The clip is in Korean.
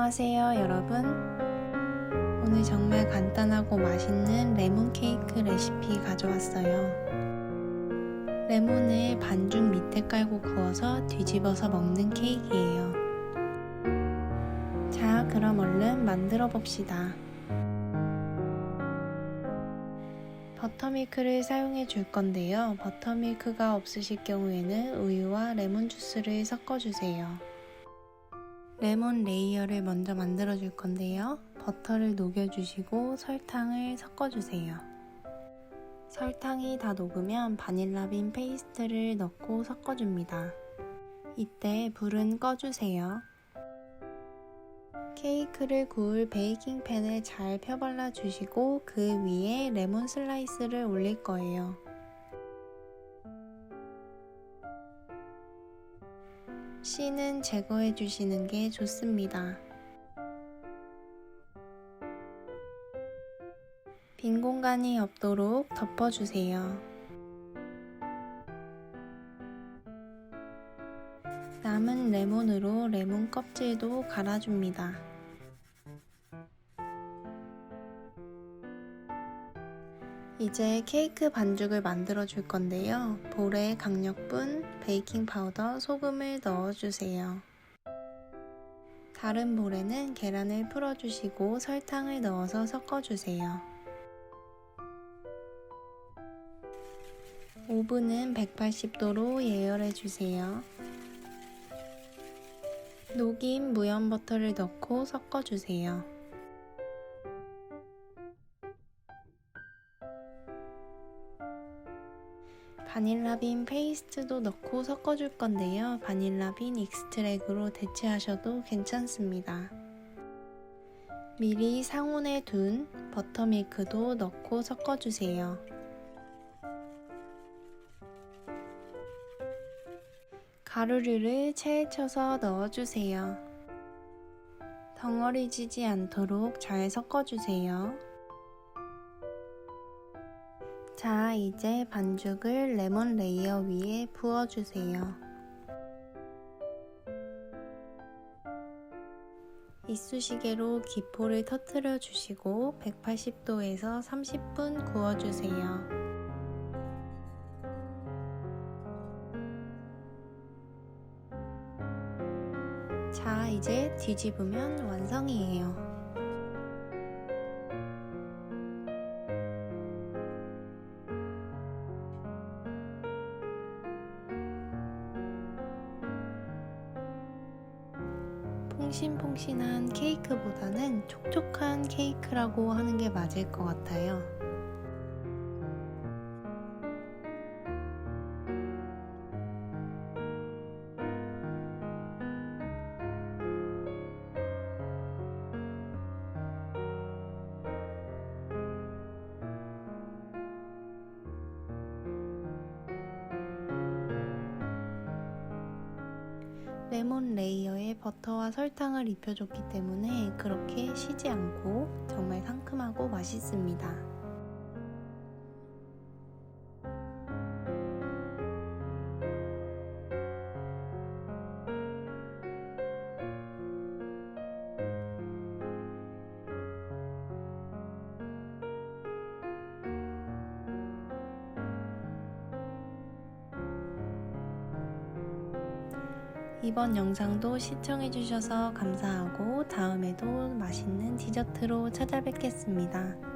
안녕하세요 여러분. 오늘 정말 간단하고 맛있는 레몬 케이크 레시피 가져왔어요. 레몬을 반죽 밑에 깔고 구워서 뒤집어서 먹는 케이크예요. 자, 그럼 얼른 만들어 봅시다. 버터밀크를 사용해 줄 건데요. 버터밀크가 없으실 경우에는 우유와 레몬 주스를 섞어 주세요. 레몬 레이어를 먼저 만들어 줄 건데요. 버터를 녹여주시고 설탕을 섞어주세요. 설탕이 다 녹으면 바닐라빈 페이스트를 넣고 섞어줍니다. 이때 불은 꺼주세요. 케이크를 구울 베이킹팬을 잘 펴발라 주시고 그 위에 레몬 슬라이스를 올릴 거예요. 씨는 제거해 주시는 게 좋습니다. 빈 공간이 없도록 덮어주세요. 남은 레몬으로 레몬 껍질도 갈아줍니다. 이제 케이크 반죽을 만들어 줄 건데요. 볼에 강력분, 베이킹 파우더, 소금을 넣어주세요. 다른 볼에는 계란을 풀어주시고 설탕을 넣어서 섞어주세요. 오븐은 180도로 예열해주세요. 녹인 무염 버터를 넣고 섞어주세요. 바닐라빈 페이스트도 넣고 섞어줄 건데요. 바닐라빈 익스트랙으로 대체하셔도 괜찮습니다. 미리 상온에 둔 버터밀크도 넣고 섞어주세요. 가루류를 체에 쳐서 넣어주세요. 덩어리지지 않도록 잘 섞어주세요. 자, 이제 반죽을 레몬 레이어 위에 부어주세요. 이쑤시개로 기포를 터뜨려 주시고 180도에서 30분 구워주세요. 자, 이제 뒤집으면 완성이에요. 퐁신퐁신한 케이크보다는 촉촉한 케이크라고 하는 게 맞을 것 같아요. 레몬 레이어에 버터와 설탕을 입혀줬기 때문에 그렇게 시지 않고 정말 상큼하고 맛있습니다. 이번 영상도 시청해주셔서 감사하고 다음에도 맛있는 디저트로 찾아뵙겠습니다.